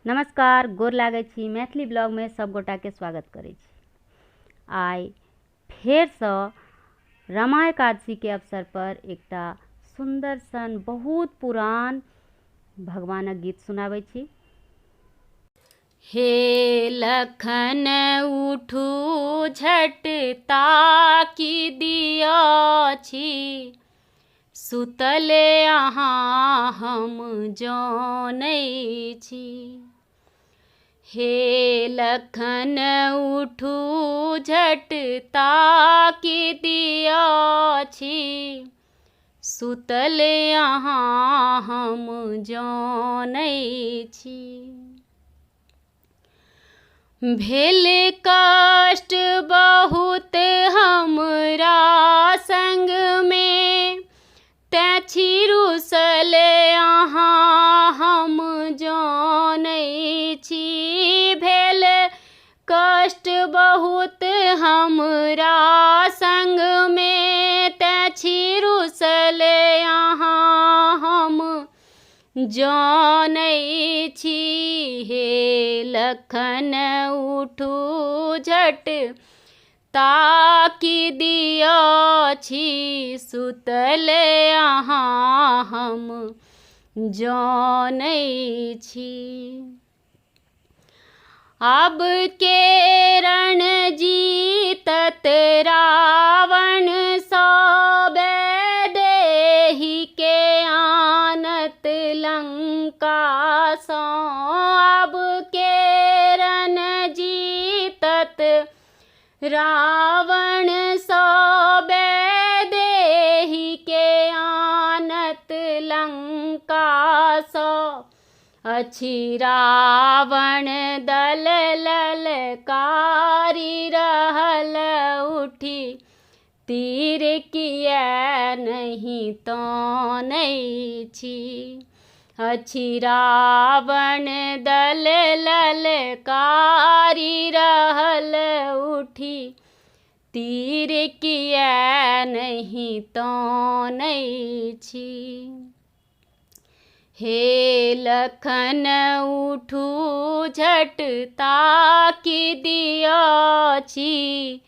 नमस्कार, गोर लागै छी। मैथिली ब्लॉग में सब गोटा के स्वागत करै छी। आइ फेरसँ रामा एकादशी के अवसर पर एकटा सुंदर सन बहुत पुरान भगवानक गीत सुनाबै छी। हे लखन उठू झट ताकि दिया छी, सुतले अहाँ हम जानै छी। हे लखन उठू झट ताकि दिया छी, सुतले अहाँ हम जानै छी। भेल कष्ट बहुत हमरा संग में, तैं छी रुसल अहाँ हम जानै छी। भेल कष्ट बहुत हमरा संग में, तैं छी रुसल अहाँ हम जानै छी। हे लखन उठू झट ताकि दिया छी, सुतल अहाँ हम जानै छी। अब के रण जीतत रावण सबै, देहि के आनत लंका सँ। अब के रण जीतत रावण सबै, देहि के आनत लंका सँ। अछि रावण दल ललकारी रहल उठी, तीर किया नहीं तानै छी। अछि रावण दल ललकारी रहल उठी, तीर किया नहीं तानै छी। हे लखन उठू झट ताकि दिया छी,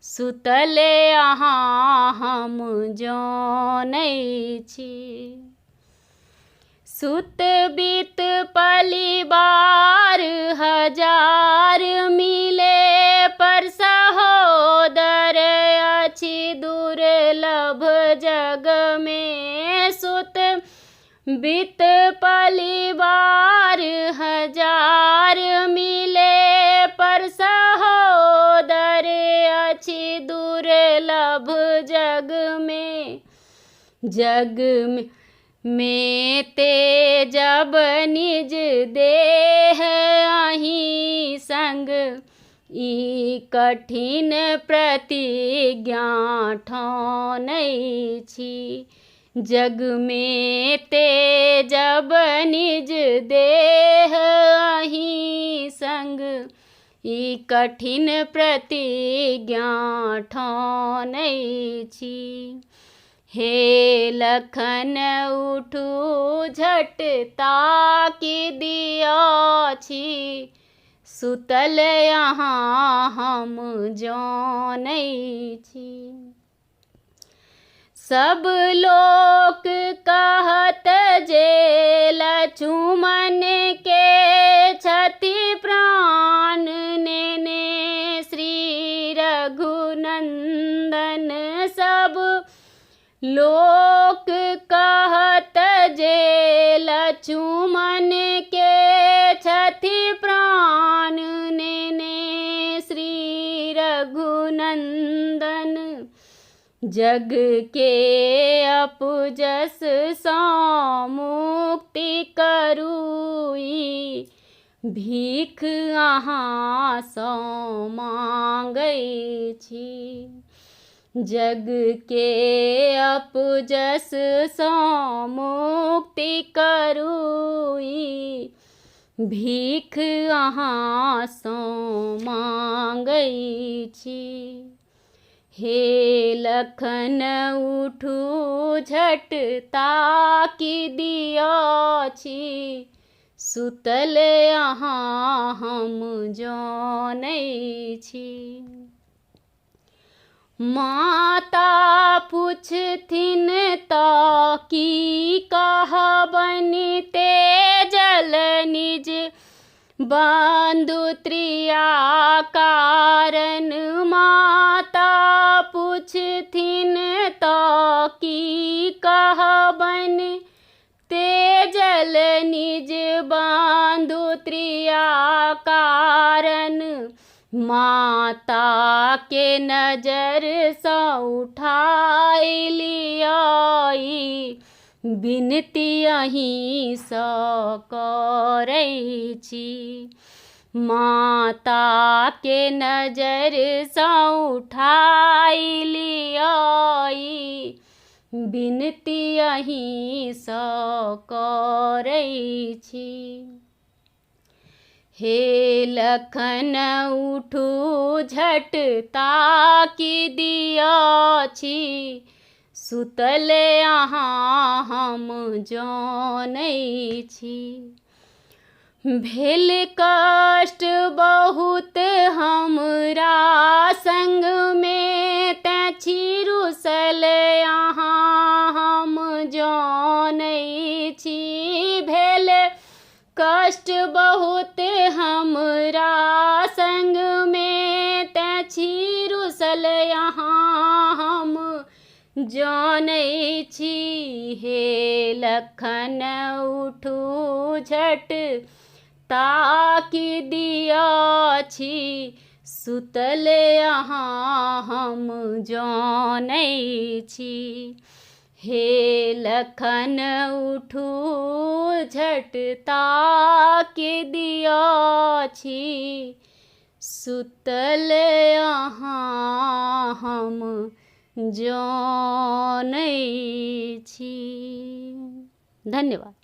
सुतल अहाँ हम जानै छी। सुत बीत परिवार हजार मिले, पर सहोदर अछि दुर्लभ जग में। सुत बीत परिवार हजार मिले, पर सहोदर अछि दुर्लभ जग में। जग में ते जब निज देह अहीं संग, ई कठिन प्रतिज्ञा ठानै छी। जग में ते जब निज देह अहीं संग, ई कठिन प्रतिज्ञा ठानै छी। हे लखन उठू झट ताकि दिया छी, सुतल अहाँ हम जानै छी। सब लोक कहत जे लछुमन के छति प्राण, नेने श्री रघुनंदन। सब लोक कहत जे लछुमन के छति प्राण, नेने श्री रघुनंदन। जग के अपजस सँ मुक्ति करूई, भीख अहाँ सँ मांगै छी। जग के अपजस सँ मुक्ति करूई, भीख अहाँ सँ मांगै छी। हे लखन उठू झट ताकि दिया छी, सुतल यहाँ हम जानै छी। माता पुछथिन तऽ की कहबनि, तेजल निज बंधु त्रिया कारण। माता पुछथिन तऽ की कहबनि, तेजल निज बंधु त्रिया कारण। माता के नजर सँ उठाइ लियाई, बिनती अहीं सँ करै छी। माता के नजर सँ उठाइ लियाई, बिनती अहीं सँ करै छी। हे लखन उठू झट ताकि दियाछि, सुतल यहाँ हम जानै छी। भेल कष्ट बहुत हमरा संग में, तैं छी रुसल यहाँ हम जानै छी। भेल कष्ट बहुत हमरा संग में, तैं छी रुसल यहाँ हम जानै छी। हे लखन उठू झट ताकि दियाछि, सुतल यहाँ हम जानै छी। हे लखन उठू झट ताकि दियाछि, सुतल यहाँ हम जानै छी। धन्यवाद।